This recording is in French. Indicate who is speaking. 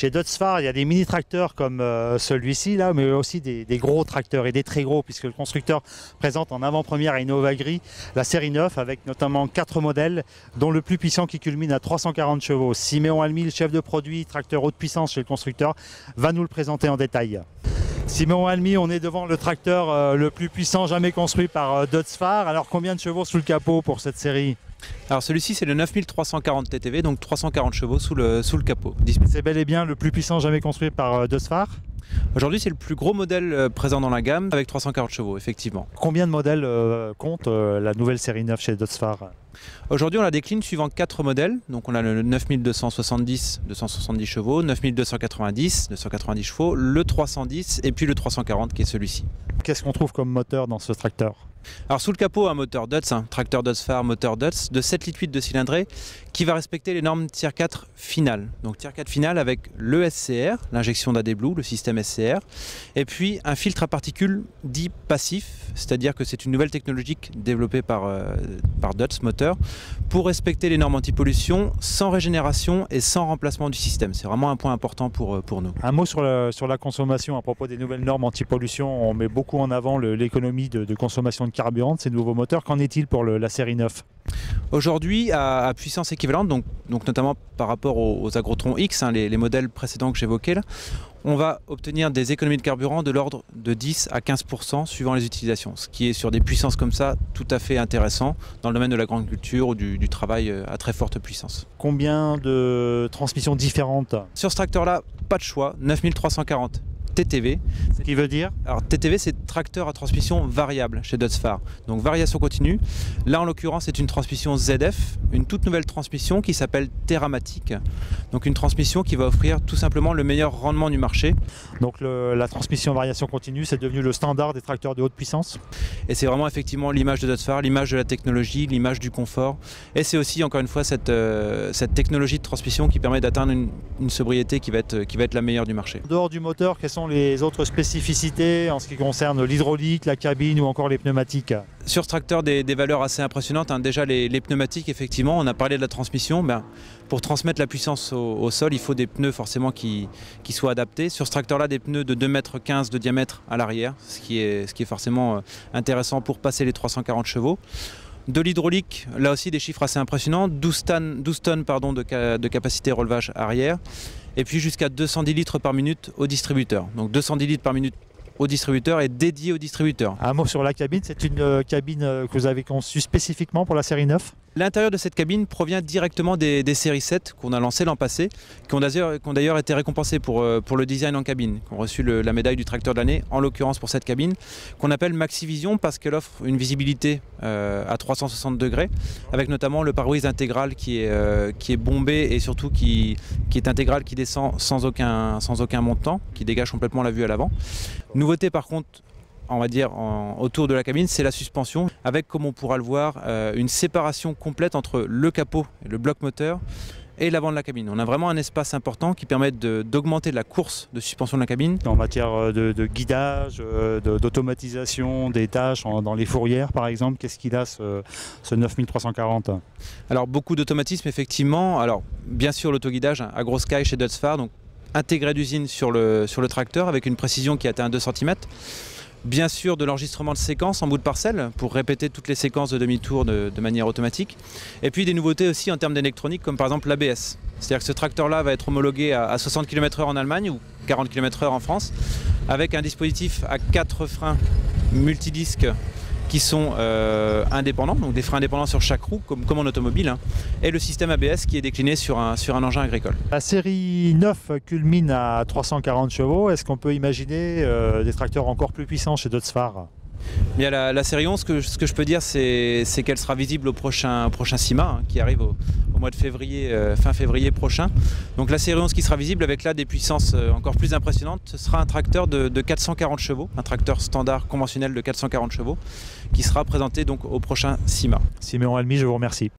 Speaker 1: Chez Dutzfar, il y a des mini-tracteurs comme celui-ci, là, mais aussi des gros tracteurs et des très gros, puisque le constructeur présente en avant-première à Innovagri la série 9, avec notamment 4 modèles, dont le plus puissant qui culmine à 340 chevaux. Siméon Almy, le chef de produit tracteur haute puissance chez le constructeur, va nous le présenter en détail. Siméon Almy, on est devant le tracteur le plus puissant jamais construit par Dutzfar. Alors combien de chevaux sous le capot pour cette série?
Speaker 2: Alors celui-ci c'est le 9340 TTV, donc 340 chevaux sous le capot.
Speaker 1: C'est bel et bien le plus puissant jamais construit par Dutzfar?
Speaker 2: Aujourd'hui c'est le plus gros modèle présent dans la gamme avec 340 chevaux, effectivement.
Speaker 1: Combien de modèles compte la nouvelle série 9 chez Dutzfar?
Speaker 2: Aujourd'hui on la décline suivant 4 modèles. Donc on a le 9270, 270 chevaux, 9290, 290 chevaux, le 310 et puis le 340 qui est celui-ci.
Speaker 1: Qu'est-ce qu'on trouve comme moteur dans ce tracteur?
Speaker 2: Alors sous le capot, un moteur Dutz, tracteur Dutzfar, moteur Dutz de 7,8 litres de cylindrée qui va respecter les normes Tier 4 finales. Donc Tier 4 finale avec le SCR, l'injection d'AdBlue, le système SCR, et puis un filtre à particules dit passif, c'est-à-dire que c'est une nouvelle technologie développée par Dutz moteur pour respecter les normes anti-pollution sans régénération et sans remplacement du système. C'est vraiment un point important pour nous.
Speaker 1: Un mot sur la consommation à propos des nouvelles normes anti-pollution. On met beaucoup en avant l'économie de consommation de carburant de ces nouveaux moteurs. Qu'en est-il pour la série 9?
Speaker 2: Aujourd'hui, à puissance équivalente, donc notamment par rapport aux Agrotron X, les modèles précédents que j'évoquais là, on va obtenir des économies de carburant de l'ordre de 10 à 15% suivant les utilisations, ce qui est sur des puissances comme ça tout à fait intéressant dans le domaine de la grande culture ou du travail à très forte puissance.
Speaker 1: Combien de transmissions différentes?
Speaker 2: Sur ce tracteur-là, pas de choix, 9340. TTV.
Speaker 1: Ce qui veut dire?
Speaker 2: Alors TTV c'est tracteur à transmission variable chez Dutzfar, donc variation continue. Là en l'occurrence c'est une transmission ZF, une toute nouvelle transmission qui s'appelle Terramatic, donc une transmission qui va offrir tout simplement le meilleur rendement du marché.
Speaker 1: Donc la transmission variation continue c'est devenu le standard des tracteurs de haute puissance?
Speaker 2: Et c'est vraiment effectivement l'image de Dutzfar, l'image de la technologie, l'image du confort, et c'est aussi encore une fois cette technologie de transmission qui permet d'atteindre une sobriété qui va être la meilleure du marché.
Speaker 1: En dehors du moteur, quelles sont les autres spécificités en ce qui concerne l'hydraulique, la cabine ou encore les pneumatiques?
Speaker 2: Sur ce tracteur, des valeurs assez impressionnantes. Déjà les pneumatiques, effectivement, on a parlé de la transmission. Pour transmettre la puissance au sol, il faut des pneus forcément qui soient adaptés. Sur ce tracteur-là, des pneus de 2,15 m de diamètre à l'arrière, ce qui est forcément intéressant pour passer les 340 chevaux. De l'hydraulique, là aussi des chiffres assez impressionnants, 12 tonnes de capacité relevage arrière, et puis jusqu'à 210 litres par minute au distributeur. Donc 210 litres par minute au distributeur et dédié au distributeur.
Speaker 1: Un mot sur la cabine, c'est une cabine que vous avez conçue spécifiquement pour la série 9?
Speaker 2: L'intérieur de cette cabine provient directement des séries 7 qu'on a lancées l'an passé, qui ont d'ailleurs été récompensées pour le design en cabine, qui ont reçu la médaille du tracteur de l'année, en l'occurrence pour cette cabine, qu'on appelle Maxivision parce qu'elle offre une visibilité à 360 degrés, avec notamment le pare-brise intégral qui est bombé et surtout qui est intégral, qui descend sans aucun montant, qui dégage complètement la vue à l'avant. Nouveauté par contre, on va dire autour de la cabine, c'est la suspension avec, comme on pourra le voir, une séparation complète entre le capot et le bloc moteur et l'avant de la cabine. On a vraiment un espace important qui permet d'augmenter la course de suspension de la cabine.
Speaker 1: En matière de guidage, d'automatisation des tâches dans les fourrières par exemple, qu'est-ce qu'il a ce 9340?
Speaker 2: Alors beaucoup d'automatisme effectivement. Alors bien sûr l'autoguidage à grosse caille chez Dutzfar, donc intégré d'usine sur le tracteur avec une précision qui atteint 2 cm. Bien sûr de l'enregistrement de séquences en bout de parcelle pour répéter toutes les séquences de demi-tour de manière automatique. Et puis des nouveautés aussi en termes d'électronique comme par exemple l'ABS. C'est-à-dire que ce tracteur-là va être homologué à 60 km/h en Allemagne ou 40 km/h en France avec un dispositif à 4 freins multidisques qui sont indépendants, donc des freins indépendants sur chaque roue, comme en automobile, et le système ABS qui est décliné sur un engin agricole.
Speaker 1: La série 9 culmine à 340 chevaux. Est-ce qu'on peut imaginer des tracteurs encore plus puissants chez Dutzfar?
Speaker 2: Bien, la série 11, ce que je peux dire, c'est qu'elle sera visible au prochain SIMA, qui arrive au mois de février, fin février prochain. Donc la série 11 qui sera visible avec là des puissances encore plus impressionnantes, ce sera un tracteur de 440 chevaux, un tracteur standard conventionnel de 440 chevaux, qui sera présenté donc au prochain SIMA.
Speaker 1: Siméon Almy, je vous remercie.